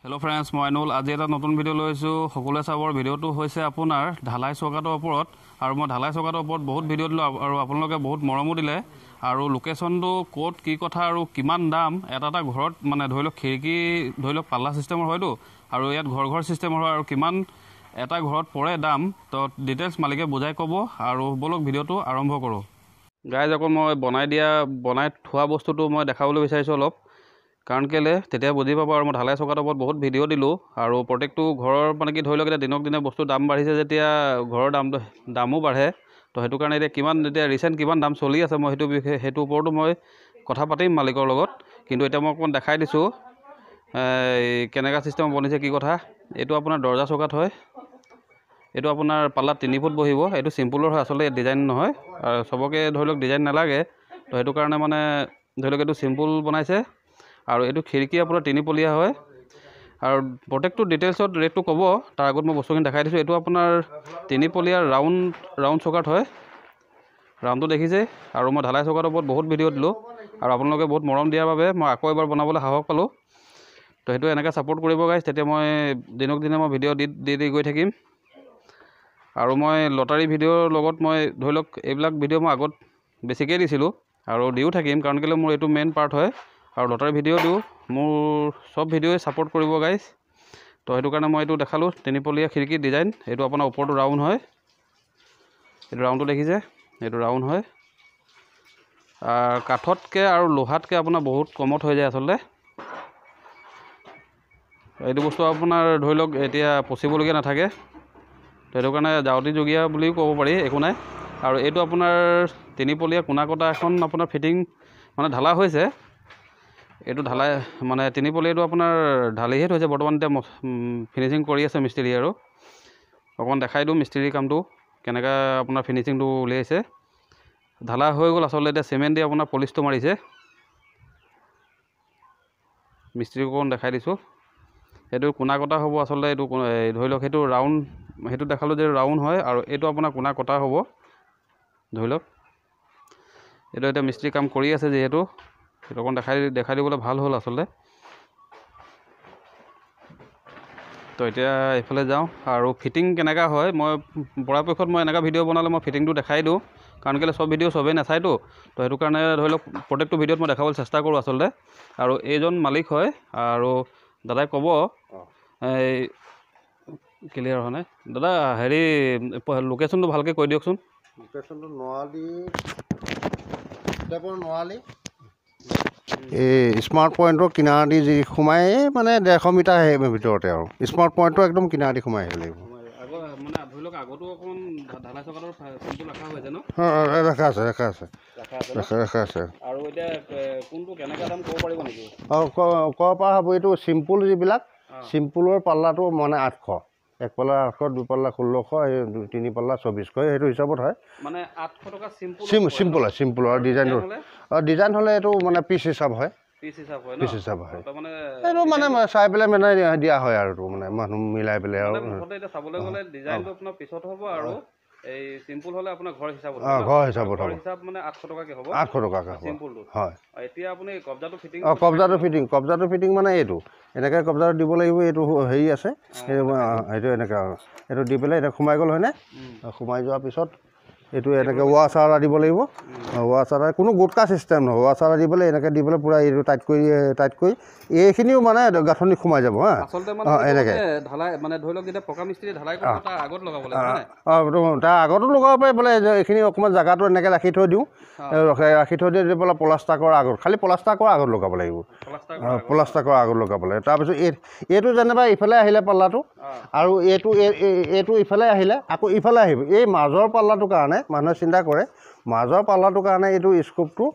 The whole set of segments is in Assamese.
हेलो फ्रेंड्स मैं अनुल आज এটা নতুন ভিডিও লৈছো সকলে চাবৰ ভিডিওটো হৈছে আপোনাৰ ঢালাই চকাটোৰ ওপৰত আৰু মই ঢালাই চকাটোৰ ওপৰত বহুত ভিডিও দিলো আৰু আপোনালোকে বহুত মৰমো দিলে আৰু লোকেশনটো কোড কি কথা আৰু কিমান দাম এটা ঘৰত মানে ধৰি লওক খিৰকি ধৰি লওক পাল্লা সিস্টেমৰ হয়তো আৰু ইয়াত ঘৰ সিস্টেমৰ হয় আৰু কিমান এটা ঘৰত পৰে দাম তো ডিটেইলছ মালিকে বুজাই ক'ব আৰু বলক ভিডিওটো আৰম্ভ কৰো গাইজ অকল মই বনাই থোৱা বস্তুটো মই দেখাবলৈ বিচাৰিছো অলপ কাৰণ কেলে তেতিয়া বুজি পাব আৰু মই ঢালাই চকাটোৰ ওপৰত বহুত ভিডিও দিলো আৰু প্ৰত্যেকটো ঘৰৰ মানে কি ধৰি লওক এটা দিনক দিনে বস্তু দাম বাঢ়িছে যেতিয়া ঘৰৰ দামো বাঢ়ে তো হেতু কাৰণে এতিয়া কিমান যেতিয়া ৰিসেন্ট কিমান দাম চলি আছে মই হেতু ওপৰতো মই কথা পাতিম মালিকৰ লগত কিন্তু এতিয়া মই অকন দেখাই দিছো কেনেকা সিস্টেম বনিছে কি কথা এটো আপোনাৰ দৰজা চকাত হয় এটো আপোনাৰ পাল্লা 3 ফুট বহিব এটো সিম্পলৰ হয় আসলে ডিজাইন নহয় আৰু সবকে ধৰি লওক ডিজাইন নালাগে তো হেতু কাৰণে মানে ধৰি লওক এটো সিম্পল বনাইছে আৰু এটো খিৰকি আপোনাৰ 3 পলিয়া হয় আৰু প্ৰত্যেকটো ডিটেইলছত ৰেটটো ক'ব তাৰ আগত মই বস্তুখিনি দেখাই দিছো এটো আপোনাৰ 3 পলিয়া ৰাউন্ড চকাত হয় ৰাউন্ডটো দেখিছে আৰু মই ঢালাই চকাটোৰ ওপৰত বহুত ভিডিও দিলো আৰু আপোনালোকে বহুত মৰম দিয়াৰ বাবে মই আকৌ এবাৰ বনাবলৈ সাহস পালো তো হেতু এনেকা সাপোৰ্ট কৰিব গাইছ তেতিয়া মই দিনক দিনে মই ভিডিও দি গৈ থাকিম আৰু মই লটাৰী ভিডিওৰ লগত মই ধৰি লওক এইবিলাক ভিডিও মই আগত বেছিকৈ দিছিলো আৰু দিও থাকিম কাৰণ কেলে মোৰ এটো মেইন পাৰ্ট হয় আৰু লটাৰী ভিডিও দিও মোৰ সব ভিডিওয়ে সাপোৰ্ট কৰিব গাইছ তো হেতু কাৰণে মই এটো দেখালো 3 পলিয়া খিৰকি ডিজাইন এটো আপোনাৰ ওপৰটো ৰাউন্ড হয় এটো ৰাউন্ডটো দেখিছে এটো ৰাউন্ড হয় আৰ কাঠতকে আৰু লোহাতকে আপোনাৰ বহুত কমত হৈ যায় আসলে এইটো বস্তু আপোনাৰ ধৰি লওক এতিয়া পসিবলকে নাথাকে হেতু কাৰণে জাউতি জগিয়া বুলিও ক'ব পাৰি একো নাই আৰু এটো আপোনাৰ 3 পলিয়া কোনা কটা এখন আপোনাৰ ফিটিং মানে ঢালা হৈছে এটো ঢালাই মানে 3 পলিয়াটো আপোনাৰ ঢালিহে হৈছে বৰ্তমান এতিয়া ফিনিশিং কৰি আছে মিস্ত্ৰী আৰু অকন দেখাই দিও মিস্ত্ৰী কামটো কেনেকা আপোনাৰ ফিনিশিংটো উলিয়াইছে ঢালা হৈ গল আসলে এটা সিমেন্ট দি আপোনাৰ পলিশটো মাৰিছে মিস্ত্ৰী কোন দেখাই দিছো এটো কোনা কটা হ'ব আসলে এটো ধৰি লওক হেতু ৰাউন্ড হেতু দেখালো যে ৰাউন্ড হয় আৰু এটো আপোনাৰ কোনা কটা হ'ব ধৰি লওক এটো এটা মিস্ত্ৰী কাম কৰি আছে যেহেতু এটো কোন দেখাই দিবলৈ ভাল হ'ল আসলে তো এতিয়া এফালে যাও আৰু ফিটিং কেনেকা হয় মই পৰাপক্ষত মই এনেকা ভিডিও বনালে মই ফিটিংটো দেখাই দিও কাৰণ কেলে সব ভিডিও সবে নাচাইতো তো হেতু কাৰণে ধৰি লওক প্ৰত্যেকটো ভিডিওত মই দেখাবলৈ চেষ্টা কৰো আসলে আৰু এইজন মালিক হয় আৰু দাদাই ক'ব এই ক্লিয়াৰ হয় না দাদা হেৰি লোকেশনটো ভালকে কৈ দিয়কচোন লোকেশনটো নৱালি এই স্মাৰ্ট পইণ্টৰ কিনাৰেদি যি সোমাই মানে 150 মিটাৰ ভিতৰতে আৰু স্মাৰ্ট পইণ্টটো একদম কিনাৰেদি সোমাই আহিব লাগিব মানে ধৰি লওক আগতো অকণ ঢালাই চকাটোৰ চিম্পল ৰাখা হৈছে ন ৰাখা আছে আৰু এতিয়া কোনটো কেনেকা দাম ক'ব পাৰিব নেকি ক'ব পৰা হ'ব এইটো চিম্পল যিবিলাক চিম্পলৰ পাল্লাটো মানে 800 এক পাল্লা 800 দুই পাল্লা 1600 এই 3 পাল্লা 2400 সেইটো হিচাপত হয় মানে 800 টকা চিম্পল আৰু ডিজাইন হলে এইটো মানে পিচ হিচাপ হয় পিচ হিচাপ হয় তো মানে এইটো মানে চাই পেলাই মানে দিয়া হয় আৰু মানে মানুহ মিলাই পেলাই আৰু মুঠতে এটা চাবলৈ গ'লে ডিজাইনটো আপোনাৰ পিছত হ'ব আৰু এই চিম্পল হলে আপোনাৰ ঘৰ হিচাপত ঘৰ হিচাপ মানে 800 টকাকে হ'ব 800 টকাকে হ'ব চিম্পলটো হয় এতিয়া আপুনি কবজাটো ফিটিং মানে এইটো এনেকৈ কবজাটো দিব লাগিব এইটো হেৰি আছে এইটো এনেকৈ এইটো দি পেলাই এটা সোমাই গ'ল হয়নে সোমাই যোৱাৰ পিছত এইটো এনেকৈ ৱাছাৰ দিব লাগিব ৱাছাৰ কোনো গোটকা চিষ্টেম নহয় ৱাছাৰ দি পেলাই এনেকৈ দি পেলাই পূৰা এইটো টাইট কৰি এইখিনিও মানে গাঁথনি সোমাই যাব হা এনেকৈ ঢালাই মানে ধৰি লওক যেতিয়া পকা মিস্ত্ৰী ঢালাই কৰিব তাৰ আগত লগাব লাগিব তাৰ আগতো লগাব পাৰি বোলে এইখিনি অকণমান জেগাটো এনেকৈ ৰাখি থৈ দিওঁ দি পেলাই প্লাষ্টাৰ কৰাৰ আগত খালি প্লাষ্টাৰ কৰাৰ আগত লগাব লাগিব তাৰপিছত এইটো যেনিবা ইফালে আহিলে পাল্লাটো আৰু এইটো ইফালে আহিলে আকৌ ইফালে আহিব এই মাজৰ পাল্লাটোৰ কাৰণে মানুহে চিন্তা কৰে মাজৰ পাল্লাটোৰ কাৰণে এইটো স্কোপটো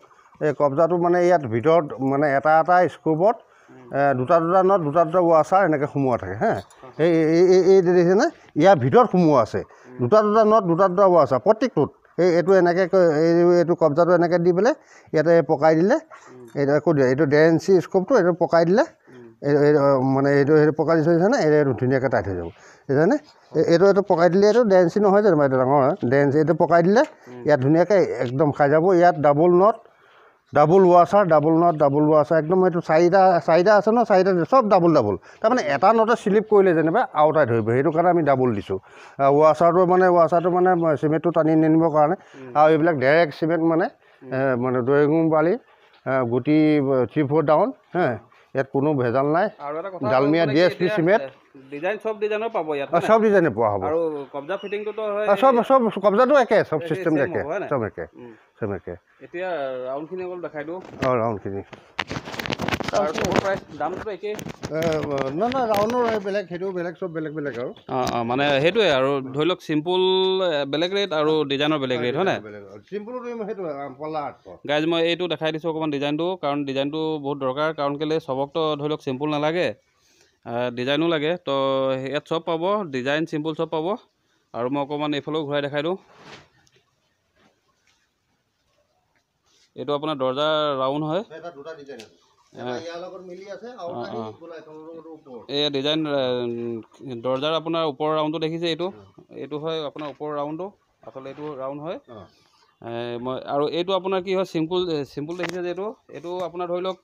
এই কবজাটো মানে ইয়াত ভিতৰত মানে এটা স্কোপত দুটা নট দুটা ৱাছাৰ এনেকৈ সোমোৱা থাকে হা এই দেখিছেনে ইয়াৰ ভিতৰত সোমোৱা আছে দুটা নট দুটা ৱাছাৰ প্ৰত্যেকটোত এইটো এনেকৈ এইটো কবজাটো এনেকৈ দি পেলাই ইয়াতে পকাই দিলে এইটো 1.5 ইঞ্চি স্কোপটো এইটো পকাই দিলে মানে এইটো পকাই দিছেনে এইটো ধুনীয়াকৈ টাইট হৈ যাব বুজিছেনে এইটো পকাই দিলে এইটো 1.5 ইঞ্চি নহয় জানো এইটো ডাঙৰ 1.5 ইঞ্চি এইটো পকাই দিলে ইয়াত ধুনীয়াকৈ একদম খাই যাব ইয়াত double nut double washer, double nut, double washer, একদম এইটো চাৰিটা আছে ন, চাৰিটা চব ডাবল তাৰমানে এটা নটে শ্লিপ কৰিলে যেনিবা আউটাই ধৰিব, সেইটো কাৰণে আমি ডাবল দিছোঁ। ৱাছাৰটো মানে চিমেণ্টটো টানি নিনিবৰ কাৰণে, আৰু এইবিলাক ডাইৰেক্ট চিমেণ্ট মানে দৈগুং বালি গুটি 3-4 ডাউন, ইয়াত কোনো ভেজাল নাই। ডালমিয়া DSP চিমেণ্ট ডিজাইন চব ডিজাইনৰ পাব ইয়াত, চব ডিজাইনে পোৱা হ'ব। আৰু কবজা ফিটিংটোতো হয়, চব কবজাটো একে, চব চিষ্টেম একে, চব একে। এতিয়া ৰাউণ্ডখিনি অকল দেখাই দিওঁ। ৰাউণ্ডখিনি দামটো একেই নহয়, ৰাউণ্ডৰ বেলেগ, সেইটো বেলেগ, চব বেলেগ আৰু মানে সেইটোৱে আৰু ধৰি লওক চিম্পুল বেলেগ ৰেট আৰু ডিজাইনৰ বেলেগ ৰেট, হয় নাই? চিম্পুলটো সেইটো পল্লা 800। গাইজ মই এইটো দেখাই দিছোঁ অকণমান ডিজাইনটো, কাৰণ ডিজাইনটো বহুত দৰকাৰ, কাৰণ কেলৈ চবকতো ধৰি লওক চিম্পুল নালাগে, ডিজাইনো লাগে। তো ইয়াত চব পাব, ডিজাইন চিম্পুল চব পাব। আৰু মই অকণমান এইফালেও ঘূৰাই দেখাই দিওঁ। এইটো আপোনাৰ দৰ্জা ৰাউণ্ড হয়, এই ডিজাইন দৰ্জাৰ আপোনাৰ ওপৰৰ ৰাউণ্ডটো দেখিছে, এইটো হয় আপোনাৰ ওপৰৰ ৰাউণ্ডটো, আচলতে এইটো ৰাউণ্ড হয়। মই আৰু এইটো আপোনাৰ কি হয়, চিম্পুল দেখিছে যে এইটো আপোনাৰ ধৰি লওক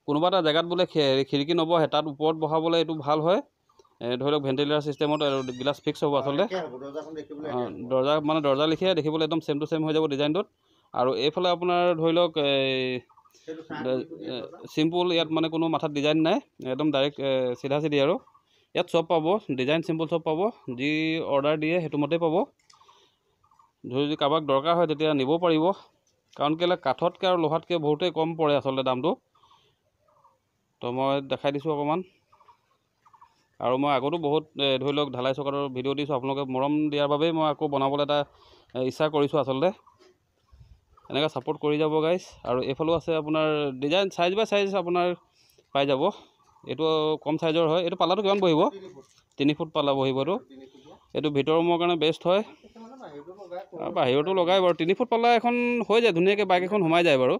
কোনোবা এটা জেগাত বোলে খিৰিকী নবহে, তাত ওপৰত বহাবলৈ এইটো ভাল হয়। ধৰি লওক ভেণ্টিলেটাৰ চিষ্টেমত গিলাছ ফিক্স হ'ব আচলতে, দৰ্জা লিখিয়ে দেখিবলৈ একদম ছেম টু ছেম হৈ যাব ডিজাইনটোত। আৰু এইফালে আপোনাৰ ধৰি লওক চিম্পুল, ইয়াত মানে কোনো মাথাত ডিজাইন নাই, একদম ডাইৰেক্ট চিধা চিধি আৰু ইয়াত চব পাব, ডিজাইন চিম্পুল চব পাব, যি অৰ্ডাৰ দিয়ে সেইটো মতেই পাব। যদি কাৰোবাক দৰকাৰ হয় তেতিয়া নিব পাৰিব, কাৰণ কেলৈ কাঠতকৈ আৰু লোহাতকৈ বহুতেই কম পৰে আচলতে দামটো। তো মই দেখাই দিছোঁ অকণমান। আৰু মই আগতো বহুত ধৰি লওক ঢালাই চকাৰৰ ভিডিঅ' দিছোঁ, আপোনালোকে মৰম দিয়াৰ বাবেই মই আকৌ বনাবলৈ এটা ইচ্ছা কৰিছোঁ আচলতে। এনেকৈ ছাপোৰ্ট কৰি যাব গাইজ। আৰু এইফালেও আছে আপোনাৰ ডিজাইন, চাইজ বাই চাইজ আপোনাৰ পাই যাব। এইটো কম চাইজৰ হয়, এইটো পাল্লাটো কিমান বহিব? 3 ফুট পাল্লা বহিব। এইটো ভিতৰৰ ৰুমৰ কাৰণে বেষ্ট হয়, বাহিৰতো লগাই বাৰু। 3 ফুট পাল্লা এখন হৈ যায় ধুনীয়াকৈ, বাইক এখন সোমাই যায় বাৰু।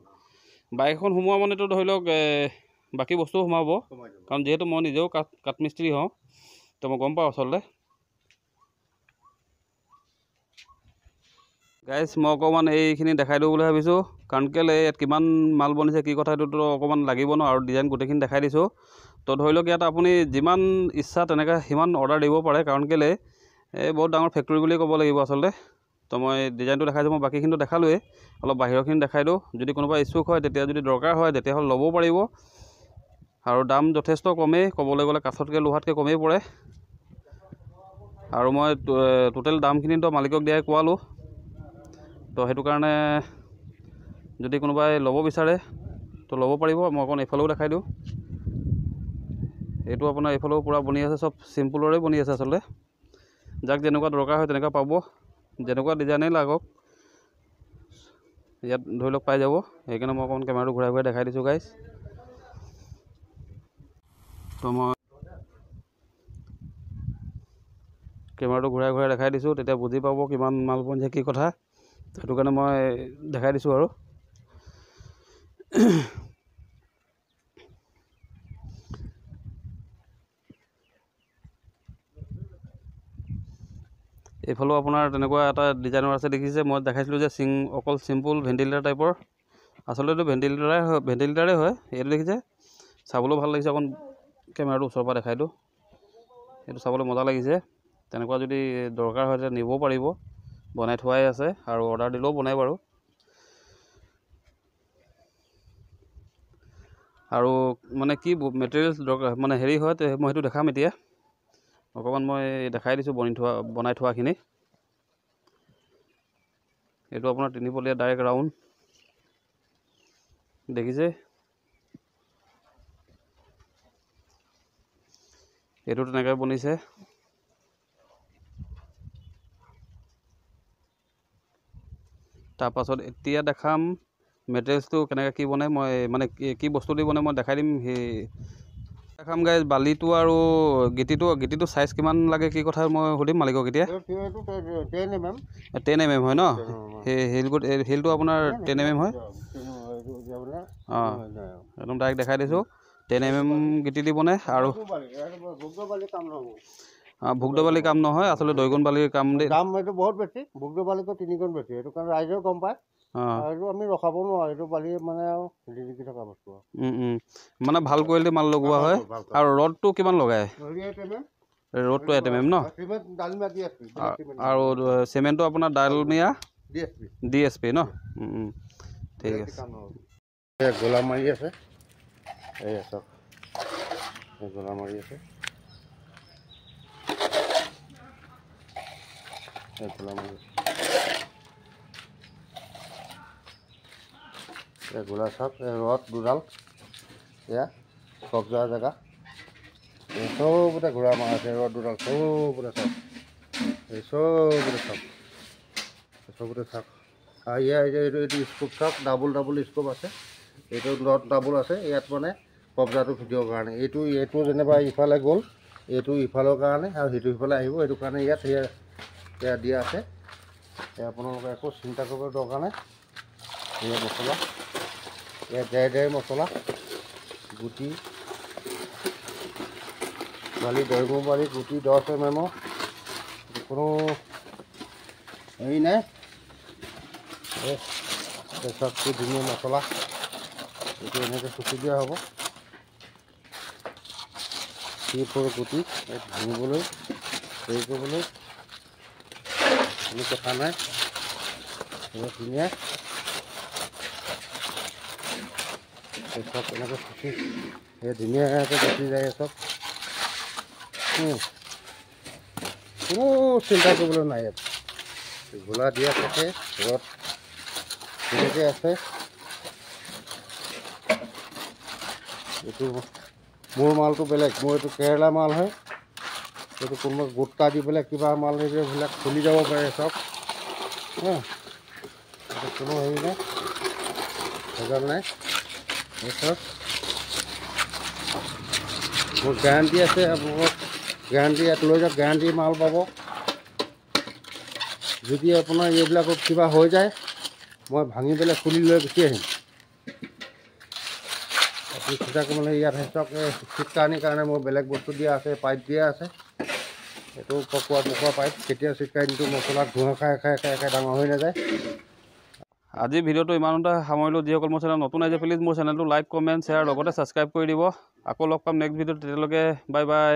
বাইক এখন সোমোৱা মানেতো ধৰি লওক বাকী বস্তুও সোমাব, কাৰণ যিহেতু মই নিজেও কাঠ মিস্ত্ৰী হওঁ, তো মই গম পাওঁ আচলতে। গাইজ মই অকণমান এইখিনি দেখাই দিওঁ বুলি ভাবিছোঁ, কাৰণ কেলৈ ইয়াত কিমান মাল বনিছে কি কথা এইটোতো অকণমান লাগিব ন, আৰু ডিজাইন গোটেইখিনি দেখাই দিছোঁ। তো ধৰি লওক ইয়াত আপুনি যিমান ইচ্ছা তেনেকৈ সিমান অৰ্ডাৰ দিব পাৰে, কাৰণ কেলৈ এই বহুত ডাঙৰ ফেক্টৰী বুলিয়ে ক'ব লাগিব আচলতে। তো মই ডিজাইনটো দেখাইছোঁ, মই বাকীখিনিতো দেখালোৱেই, অলপ বাহিৰৰখিনি দেখাই দিওঁ। যদি কোনোবা ইচ্ছুক হয়, তেতিয়া যদি দৰকাৰ হয় তেতিয়াহ'লে ল'বও পাৰিব। আৰু দাম যথেষ্ট কমেই, ক'বলৈ গ'লে কাঠতকৈ লোহাতকৈ কমেই পৰে। আৰু মই টোটেল দামখিনিতো মালিকক দিয়াই কোৱালোঁ। তো সেইটো কাৰণে যদি কোনোবাই ল'ব বিচাৰে তো ল'ব পাৰিব। মই অকণ এইফালেও দেখাই দিওঁ। এইটো আপোনাৰ এইফালেও পূৰা বনি আছে, চব চিম্পুলৰে বনি আছে আচলতে। যাক যেনেকুৱা দৰকাৰ হয় তেনেকুৱা পাব, যেনেকুৱা ডিজাইনেই লাগক ইয়াত ধৰি লওক পাই যাব। সেইকাৰণে মই অকণমান কেমেৰাটো ঘূৰাই ঘূৰাই দেখাই দিছোঁ গাইজ। তো মই কেমেৰাটো ঘূৰাই ঘূৰাই দেখাই দিছোঁ, তেতিয়া বুজি পাব কিমান মাল বনিছে কি কথা। সেইটো কাৰণে মই দেখাই দিছোঁ। আৰু এইফালেও আপোনাৰ তেনেকুৱা এটা ডিজাইনৰ আছে দেখিছে, মই দেখাইছিলোঁ যে অকল চিম্পুল ভেণ্টিলেটাৰ টাইপৰ, আচলতে এইটো ভেণ্টিলেটাৰে হয়। এইটো দেখিছে, চাবলৈও ভাল লাগিছে। অকণ কেমেৰাটো ওচৰৰ পৰা দেখাই দিওঁ, এইটো চাবলৈ মজা লাগিছে। তেনেকুৱা যদি দৰকাৰ হয় তেতিয়া নিবও পাৰিব, বনাই থোৱাই আছে, আৰু অৰ্ডাৰ দিলেও বনাই বাৰু। আৰু মানে কি মেটেৰিয়েলছ দৰকাৰ মানে হেৰি হয়, মই সেইটো দেখাম এতিয়া। অকণমান মই দেখাই দিছোঁ বনাই থোৱাখিনি। এইটো আপোনাৰ 3 পলীয়া ডাইৰেক্ট ৰাউণ্ড দেখিছে। এইটো তেনেকৈ বনিছে। তাৰপাছত এতিয়া দেখাম মেটেৰিয়েলছটো কেনেকৈ কি বনাই, মই মানে কি বস্তু দি বনাই মই দেখাই দিম। সেই দেখাম গাইজ। বালিটো আৰু গিটিটো চাইজ কিমান লাগে কি কথা মই সুধিম মালিকক এতিয়া। 10 mm হয় ন? সেই শিলটো আপোনাৰ 10 mm হয়। একদম ডাইৰেক্ট দেখাই দিছোঁ, 10 mm গিটি দি বনাই। আৰু ভুগদ বালি কাম নহয়, আচলতে দৈগুণ বালিৰ কাম। দাম এইটো বহুত বেছি, ভুগদ বালিটো 3 গুণ বেছি, সেইটো কাৰণে ৰাইজেও গম পায়। অঁ আৰু এইটো আমি ৰখাব নোৱাৰোঁ, এইটো বালি মানে আৰু জিলিকি থকা বস্তু মানে ভাল কোৱালিটি মাল লগোৱা হয়। আৰু ৰডটো কিমান লগায়? ৰডটো এটেমেম ন? আৰু চিমেণ্টটো আপোনাৰ ডালমিয়া DSP ন? ঠিক আছে। গোলা মাৰি আছে, এই চাওক গোলা মাৰি আছে, গোলা মাৰি আছে, গোলা চাওক, ৰড দুডাল, এয়া কব্জা জেগা, চবতে ঘোঁৰা মাৰা আছে, ৰড দুডাল চবতে চাওক, এই চবতে চাওক, চবতে চাওক। আৰু এইটো স্কোপ চাওক, ডাবুল স্কোপ আছে, এইটো নট ডাবুল আছে, ইয়াত মানে কব্জাটো ভিডিঅ'ৰ কাৰণে। এইটো যেনিবা ইফালে গ'ল, এইটো ইফালৰ কাৰণে, আৰু সেইটো সিফালে আহিব, সেইটো কাৰণে ইয়াত সেয়া দিয়া আছে। আপোনালোকে একো চিন্তা কৰিব দৰকাৰ নাই। এয়া মছলা, ইয়াত ডেৰ মছলা, গুটি বালি, দৈমু বালি, গুটি 10 mm, কোনো হেৰি নাই। চব কি ধুনীয়া মছলা, এইটো এনেকৈ চুচি দিয়া হ'ব। গুটি ভাঙিবলৈ, হেৰি কৰিবলৈ কোনো কথা নাই, ধুনীয়া চব এনেকৈ চুচি ধুনীয়াকৈ গুচি যায় চব। কোনো চিন্তা কৰিবলৈ নাই, ইয়াত গোলা দিয়া থাকে, ৰদ তেনেকৈ আছে। এইটো মোৰ মালটো বেলেগ, মোৰ এইটো কেৰেলা মাল হয়, এইটো কোনোবা গোটা দি পেলাই কিবা মাল নিদিলে এইবিলাক খুলি যাব পাৰে চব। এইটো কোনো হেৰি নাই, ভেজাল নাই। চব মোৰ গেৰাণ্টি আছে, আপোনালোকক গেৰাণ্টি ইয়াত লৈ যাওক, গেৰাণ্টি মাল পাব। যদি আপোনাৰ এইবিলাকত কিবা হৈ যায়, মই ভাঙি পেলাই খুলি লৈ গুচি আহিম। আপুনি চিন্তা কৰিব নালাগে, ইয়াত চাওক চিটকানিৰ কাৰণে মোৰ বেলেগ বস্তু দিয়া আছে, পাইপ দিয়া আছে, এইটো পকোৱা পাইপ, কেতিয়া চিটকানিটো মছলাত ধোঁৱা খাই ডাঙৰ হৈ নাযায়। আজি ভিডিঅ'টো ইমানতে সামৰিলোঁ। যিসকল মোৰ চেনেল নতুন আহিছে, প্লিজ মোৰ চেনেলটো লাইক, কমেণ্ট, শ্বেয়াৰ লগতে ছাবস্ক্ৰাইব কৰি দিব। আকৌ লগ পাম নেক্সট ভিডিঅ'ত, তেতিয়ালৈকে বাই বাই।